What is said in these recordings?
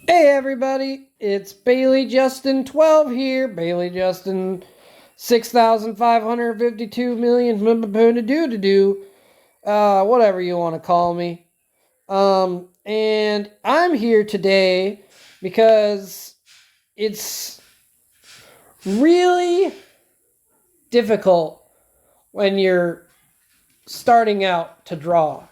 Hey everybody, it's Bailey Justin 12 here. Bailey Justin 6,552 million whatever you want to call me. And I'm here today because it's really difficult when you're starting out to draw.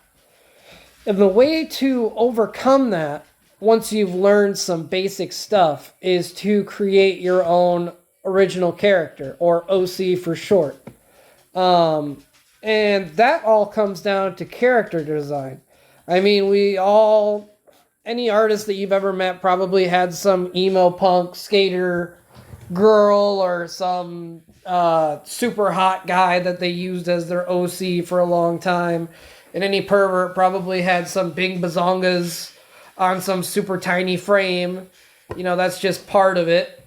And the way to overcome that, once you've learned some basic stuff, is to create your own original character, or OC for short. And that all comes down to character design. I mean, any artist that you've ever met probably had some emo punk skater girl or some super hot guy that they used as their OC for a long time. And any pervert probably had some big bazongas on some super tiny frame. You know, that's just part of it.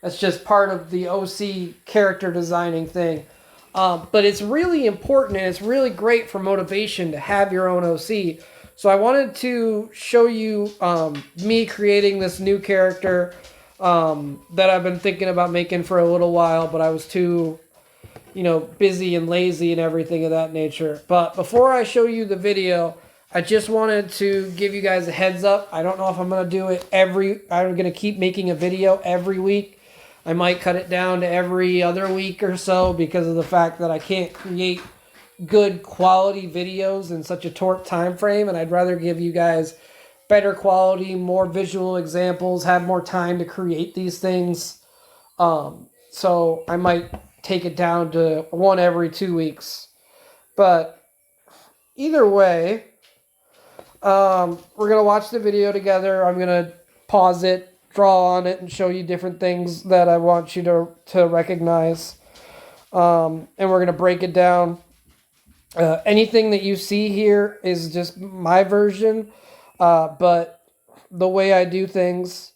That's just part of the OC character designing thing. But it's really important and it's really great for motivation to have your own OC. So I wanted to show you me creating this new character that I've been thinking about making for a little while, but I was too, busy and lazy and everything of that nature. But before I show you the video, I just wanted to give you guys a heads up. I don't know if I'm going to do it I'm going to keep making a video every week. I might cut it down to every other week or so because of the fact that I can't create good quality videos in such a short time frame, and I'd rather give you guys better quality, more visual examples, have more time to create these things. So I might take it down to one every 2 weeks. But either way, we're going to watch the video together. I'm going to pause it, draw on it, and show you different things that I want you to recognize. And we're going to break it down. Anything that you see here is just my version, but the way I do things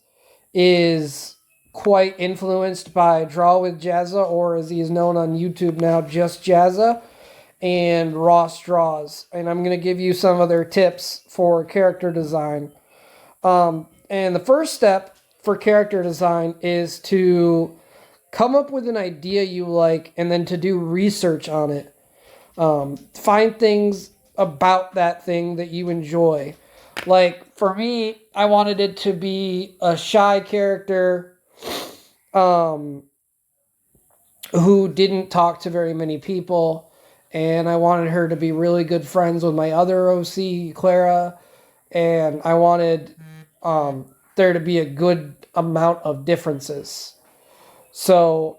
is quite influenced by Draw with Jazza, or as he is known on YouTube now, just Jazza, and Ross Draws. And I'm going to give you some of their tips for character design. And the first step for character design is to come up with an idea you like and then to do research on it. Find things about that thing that you enjoy. Like, for me, I wanted it to be a shy character who didn't talk to very many people, and I wanted her to be really good friends with my other OC, Clara, and I wanted there to be a good amount of differences. So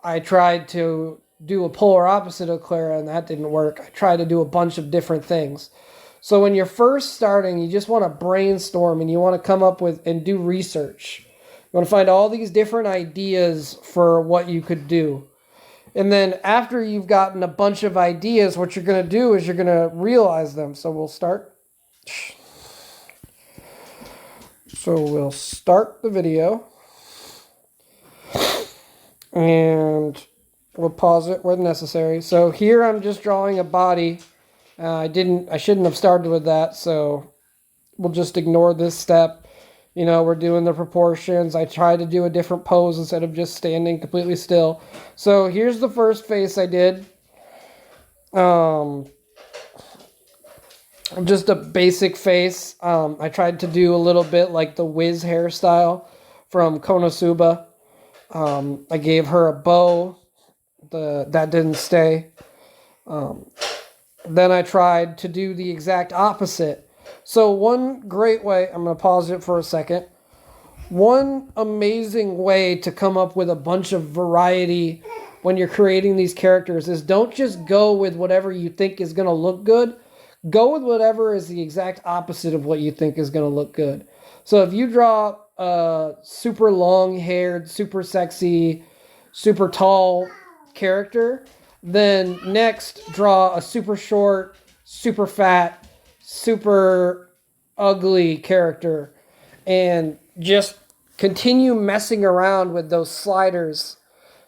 I tried to do a polar opposite of Clara, and that didn't work. I tried to do a bunch of different things. So when you're first starting, you just want to brainstorm and you want to come up with and do research. You want to find all these different ideas for what you could do. And then after you've gotten a bunch of ideas, what you're going to do is you're going to realize them. So we'll start. So we'll start the video. And we'll pause it when necessary. So here I'm just drawing a body. I shouldn't have started with that, so we'll just ignore this step. We're doing the proportions. I tried to do a different pose instead of just standing completely still. So here's the first face I did. Just a basic face. I tried to do a little bit like the Wiz hairstyle from Konosuba. I gave her a bow. That didn't stay. Then I tried to do the exact opposite. So one great way, I'm going to pause it for a second. One amazing way to come up with a bunch of variety when you're creating these characters is don't just go with whatever you think is going to look good. Go with whatever is the exact opposite of what you think is going to look good. So if you draw a super long-haired, super sexy, super tall character, then next draw a super short, super fat, super ugly character, and just continue messing around with those sliders.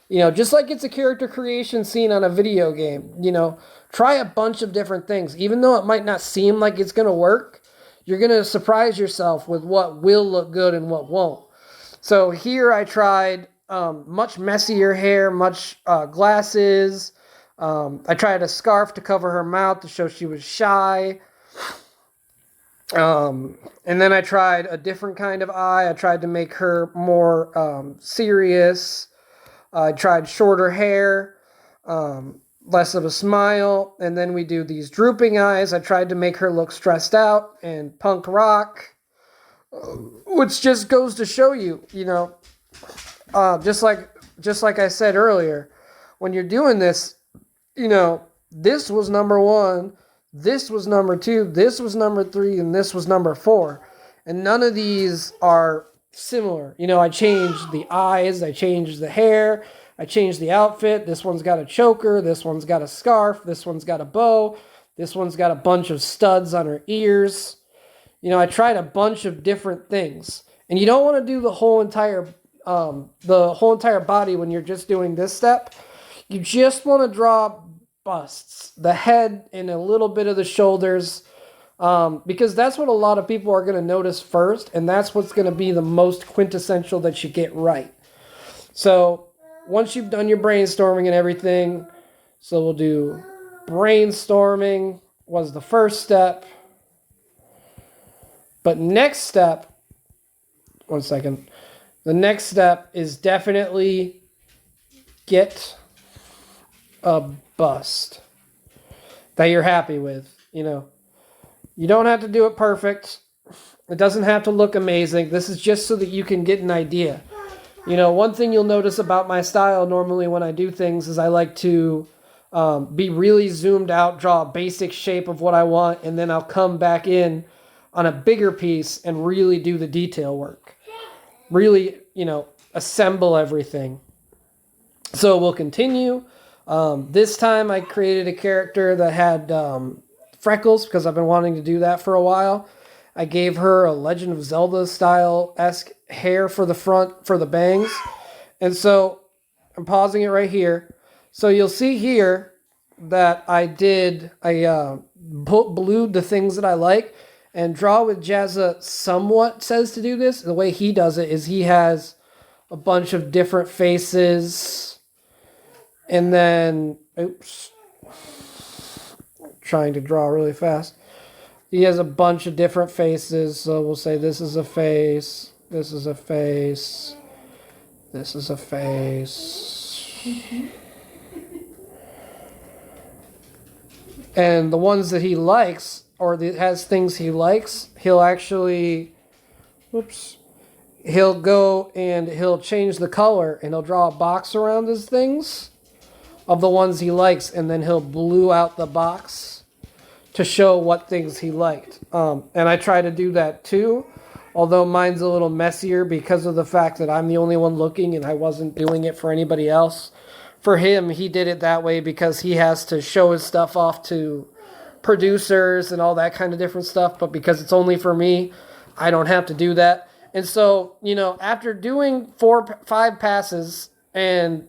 Just like it's a character creation scene on a video game. Try a bunch of different things. Even though it might not seem like it's going to work, you're going to surprise yourself with what will look good and what won't. So here I tried much messier hair, much glasses. I tried a scarf to cover her mouth to show she was shy. And then I tried a different kind of eye. I tried to make her more serious. I tried shorter hair, less of a smile. And then we do these drooping eyes. I tried to make her look stressed out and punk rock, which just goes to show you, just like I said earlier, when you're doing this, this was number 1, this was number 2, this was number 3, and this was number 4. And none of these are similar. I changed the eyes, I changed the hair, I changed the outfit. This one's got a choker, this one's got a scarf, this one's got a bow, this one's got a bunch of studs on her ears. I tried a bunch of different things. And you don't want to do the whole entire body when you're just doing this step. You just want to draw busts, the head and a little bit of the shoulders, because that's what a lot of people are going to notice first, and that's what's going to be the most quintessential that you get right. So once you've done your brainstorming and everything, so we'll do brainstorming was the first step. But next step, one second. The next step is definitely get a bust that you're happy with. You don't have to do it perfect. It doesn't have to look amazing. This is just so that you can get an idea. One thing you'll notice about my style normally when I do things is I like to be really zoomed out, draw a basic shape of what I want, and then I'll come back in on a bigger piece and really do the detail work. Really, assemble everything. So we'll continue. This time I created a character that had freckles because I've been wanting to do that for a while. I gave her a Legend of Zelda style-esque hair for the front, for the bangs. And so I'm pausing it right here. So you'll see here that I blued the things that I like. And Draw with Jazza somewhat says to do this. The way he does it is he has a bunch of different faces. And then, trying to draw really fast. He has a bunch of different faces. So we'll say this is a face, this is a face, this is a face. And the ones that he likes, or that has things he likes, he'll actually, he'll go and he'll change the color and he'll draw a box around his things of the ones he likes, and then he'll blue out the box to show what things he liked. And I try to do that too, although mine's a little messier because of the fact that I'm the only one looking and I wasn't doing it for anybody else. For him, he did it that way because he has to show his stuff off to producers and all that kind of different stuff, but because it's only for me, I don't have to do that. And so, after doing 4-5 passes and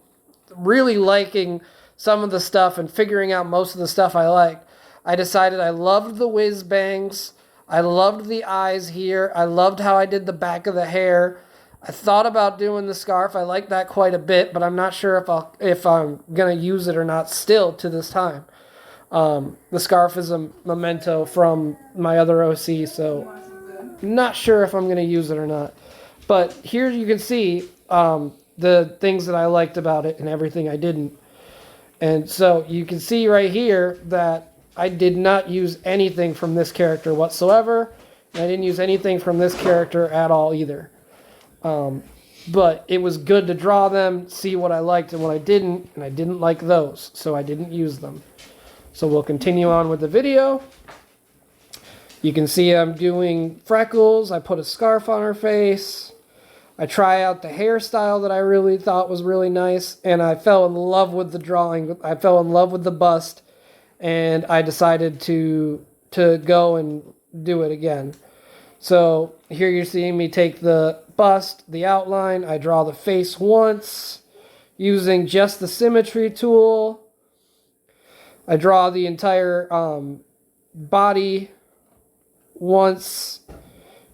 really liking some of the stuff and figuring out most of the stuff I liked, I decided I loved the whiz bangs, I loved the eyes here, I loved how I did the back of the hair. I thought about doing the scarf. I like that quite a bit, but I'm not sure if I'm going to use it or not still to this time. The scarf is a memento from my other OC, so not sure if I'm going to use it or not. But here you can see the things that I liked about it and everything I didn't. And so you can see right here that I did not use anything from this character whatsoever. And I didn't use anything from this character at all either. But it was good to draw them, see what I liked and what I didn't, and I didn't like those, so I didn't use them. So we'll continue on with the video. You can see I'm doing freckles. I put a scarf on her face. I try out the hairstyle that I really thought was really nice, and I fell in love with the drawing. I fell in love with the bust, and I decided to go and do it again. So here you're seeing me take the bust, the outline. I draw the face once using just the symmetry tool. I draw the entire body once,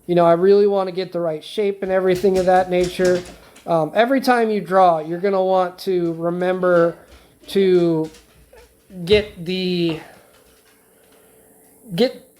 you know, I really want to get the right shape and everything of that nature. Every time you draw, you're going to want to remember to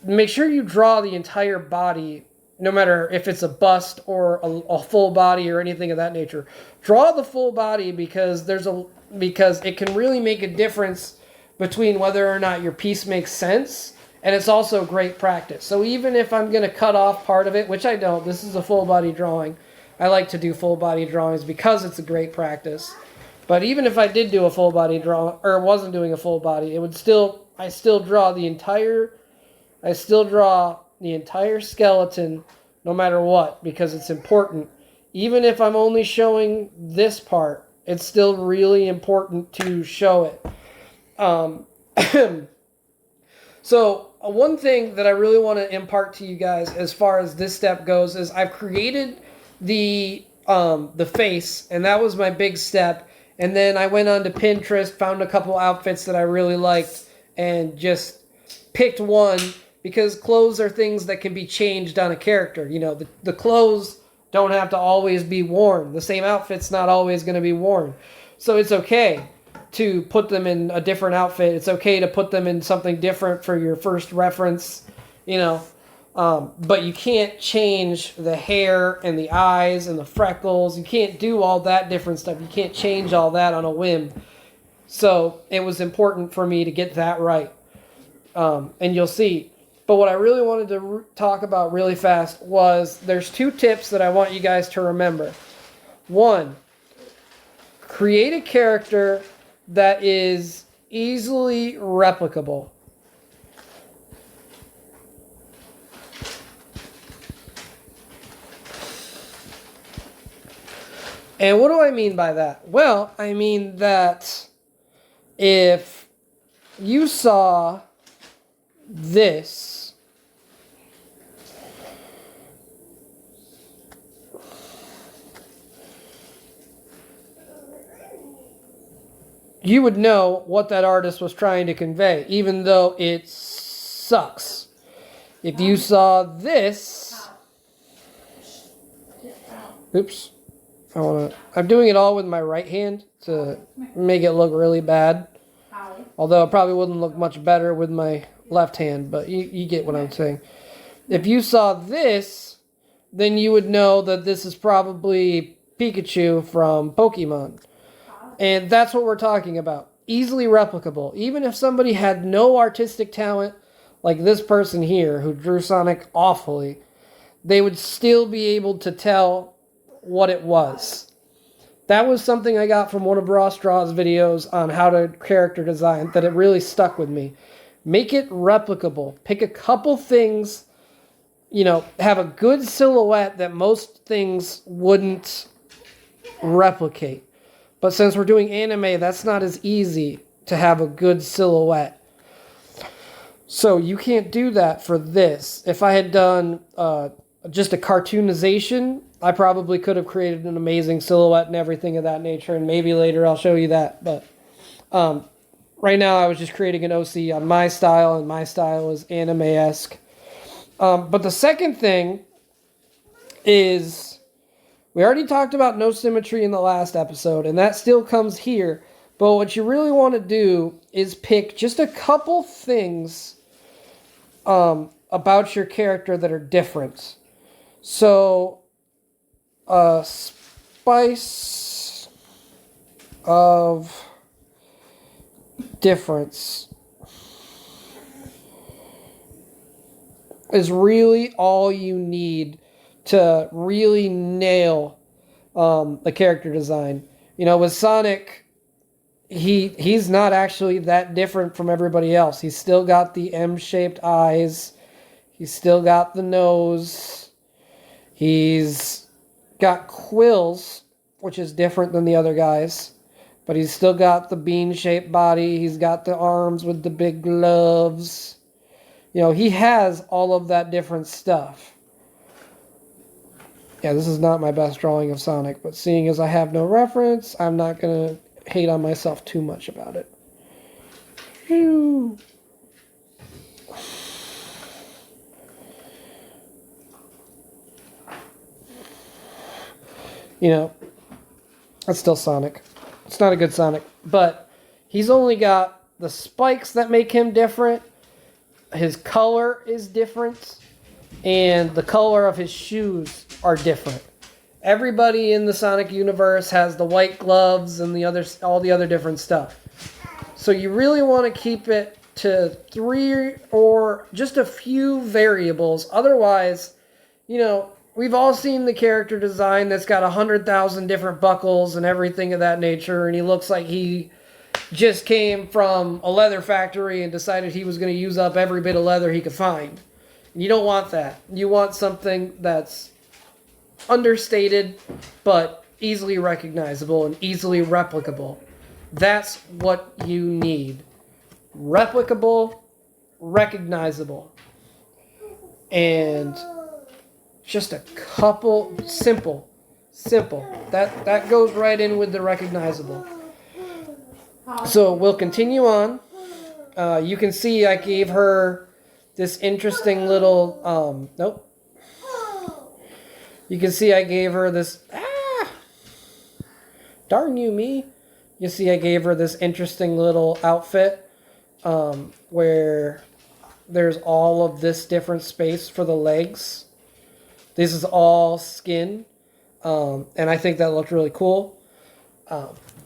make sure you draw the entire body, no matter if it's a bust or a full body or anything of that nature. Draw the full body because it can really make a difference between whether or not your piece makes sense, and it's also great practice. So even if I'm going to cut off part of it, which I don't, this is a full body drawing. I like to do full body drawings because it's a great practice. But even if I did do a full body drawing, or wasn't doing a full body, I still draw the entire skeleton no matter what, because it's important. Even if I'm only showing this part, it's still really important to show it. So one thing that I really want to impart to you guys as far as this step goes is I've created the face, and that was my big step. And then I went on to Pinterest, found a couple outfits that I really liked, and just picked one, because clothes are things that can be changed on a character. You know, the clothes don't have to always be worn. The same outfit's not always going to be worn. So it's okay to put them in a different outfit. It's okay to put them in something different for your first reference, you know. But you can't change the hair and the eyes and the freckles. You can't do all that different stuff. You can't change all that on a whim. So it was important for me to get that right. And you'll see. But what I really wanted to talk about really fast was there's 2 tips that I want you guys to remember. 1, create a character that is easily replicable. And what do I mean by that? Well, I mean that if you saw this, you would know what that artist was trying to convey, even though it sucks. If you saw this, oops, I'm doing it all with my right hand to make it look really bad. Although it probably wouldn't look much better with my left hand, but you get what I'm saying. If you saw this, then you would know that this is probably Pikachu from Pokemon. And that's what we're talking about. Easily replicable. Even if somebody had no artistic talent, like this person here, who drew Sonic awfully, they would still be able to tell what it was. That was something I got from one of Ross Straw's videos on how to character design that it really stuck with me. Make it replicable. Pick a couple things, you know, have a good silhouette that most things wouldn't replicate. But since we're doing anime, that's not as easy to have a good silhouette. So you can't do that for this. If I had done just a cartoonization, I probably could have created an amazing silhouette and everything of that nature, and maybe later I'll show you that. But right now I was just creating an OC on my style, and my style is anime-esque. But the second thing is, we already talked about no symmetry in the last episode, and that still comes here. But what you really want to do is pick just a couple things about your character that are different. So, a spice of difference is really all you need to really nail the character design. You know, with Sonic, he's not actually that different from everybody else. He's still got the M-shaped eyes. He's still got the nose. He's got quills, which is different than the other guys. But he's still got the bean-shaped body. He's got the arms with the big gloves. You know, he has all of that different stuff. Yeah, this is not my best drawing of Sonic, but seeing as I have no reference, I'm not going to hate on myself too much about it. Phew. You know, that's still Sonic. It's not a good Sonic. But he's only got the spikes that make him different. His color is different. And the color of his shoes are different. Everybody in the Sonic universe has the white gloves and all the other different stuff. So you really want to keep it to 3 or just a few variables. Otherwise, we've all seen the character design that's got 100,000 different buckles and everything of that nature, and he looks like he just came from a leather factory and decided he was going to use up every bit of leather he could find. You don't want that. You want something that's understated, but easily recognizable and easily replicable. That's what you need. Replicable, recognizable. And just a couple simple. That goes right in with the recognizable. So we'll continue on. You can see I gave her this interesting little nope. You can see I gave her this darn you me. You see I gave her this interesting little outfit where there's all of this different space for the legs. This is all skin, and I think that looked really cool.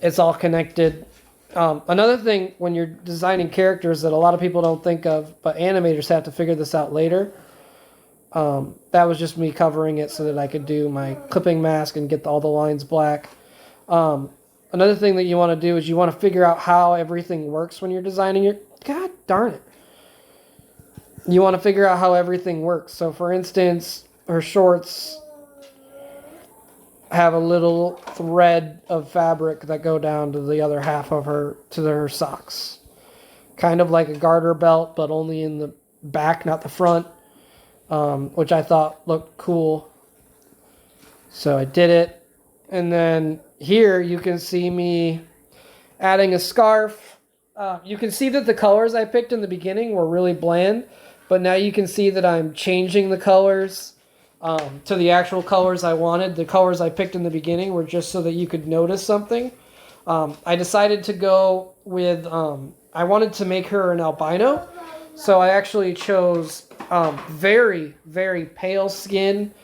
It's all connected. Another thing when you're designing characters that a lot of people don't think of, but animators have to figure this out later. That was just me covering it so that I could do my clipping mask and get all the lines black. Another thing that you want to do is you want to figure out how everything works when you're designing your... God darn it. You want to figure out how everything works. So for instance, her shorts have a little thread of fabric that go down to the other half of her socks. Kind of like a garter belt, but only in the back, not the front, which I thought looked cool. So I did it. And then here you can see me adding a scarf. You can see that the colors I picked in the beginning were really bland, but now you can see that I'm changing the colors to the actual colors I wanted. The colors I picked in the beginning were just so that you could notice something. I decided to go with, I wanted to make her an albino, so I actually chose very, very pale skin,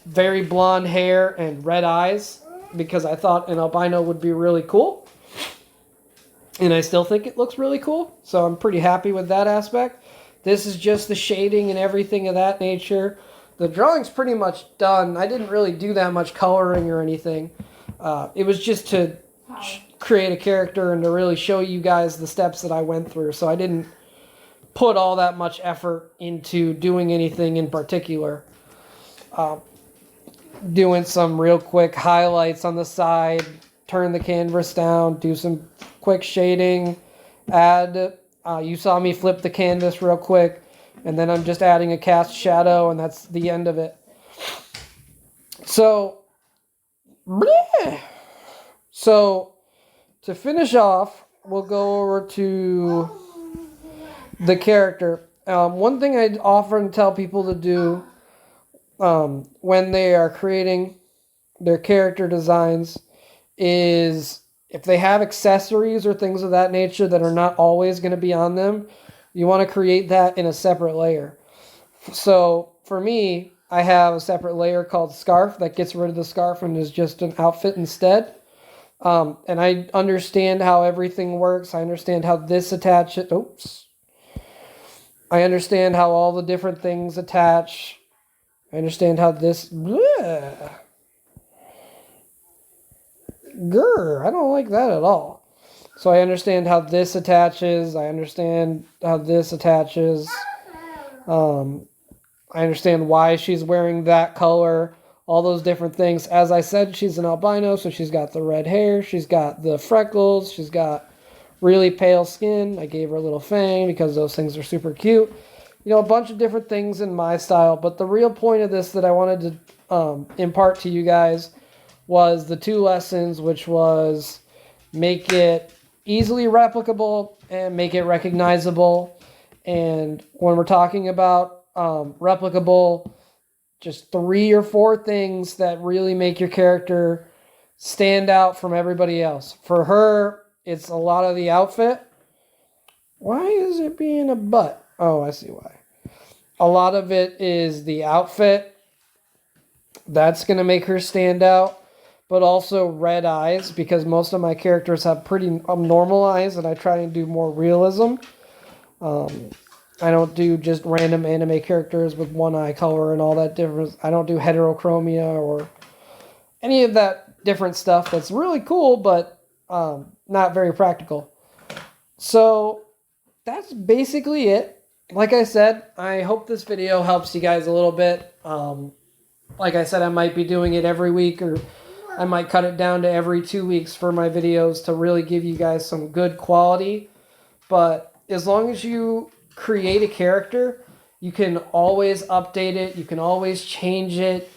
very blonde hair, and red eyes, because I thought an albino would be really cool. And I still think it looks really cool, so I'm pretty happy with that aspect. This is just the shading and everything of that nature. The drawing's pretty much done. I didn't really do that much coloring or anything. It was just to create a character and to really show you guys the steps that I went through. So I didn't put all that much effort into doing anything in particular. Doing some real quick highlights on the side, turn the canvas down, do some quick shading, add... you saw me flip the canvas real quick, and then I'm just adding a cast shadow, and that's the end of it. So, to finish off, we'll go over to the character. One thing I often tell people to do when they are creating their character designs is, if they have accessories or things of that nature that are not always going to be on them, you want to create that in a separate layer. So for me, I have a separate layer called scarf that gets rid of the scarf and is just an outfit instead. And I understand how everything works. I understand how this attaches. Oops. I understand how all the different things attach. I understand how this... Bleh. Grr, I don't like that at all. So I understand how this attaches. I understand how this attaches. I understand why she's wearing that color. All those different things. As I said, she's an albino, so she's got the red hair. She's got the freckles. She's got really pale skin. I gave her a little fang because those things are super cute. You know, a bunch of different things in my style. But the real point of this that I wanted to impart to you guys was the 2 lessons, which was make it easily replicable and make it recognizable. And when we're talking about replicable, just 3 or 4 things that really make your character stand out from everybody else. For her, it's a lot of the outfit. Why is it being a butt? Oh, I see why. A lot of it is the outfit. That's going to make her stand out. But also red eyes, because most of my characters have pretty normal eyes, and I try and do more realism. I don't do just random anime characters with one eye color and all that different. I don't do heterochromia or any of that different stuff that's really cool, but not very practical. So that's basically it. Like I said, I hope this video helps you guys a little bit. Like I said, I might be doing it every week, or I might cut it down to every 2 weeks for my videos to really give you guys some good quality. But as long as you create a character, you can always update it. You can always change it.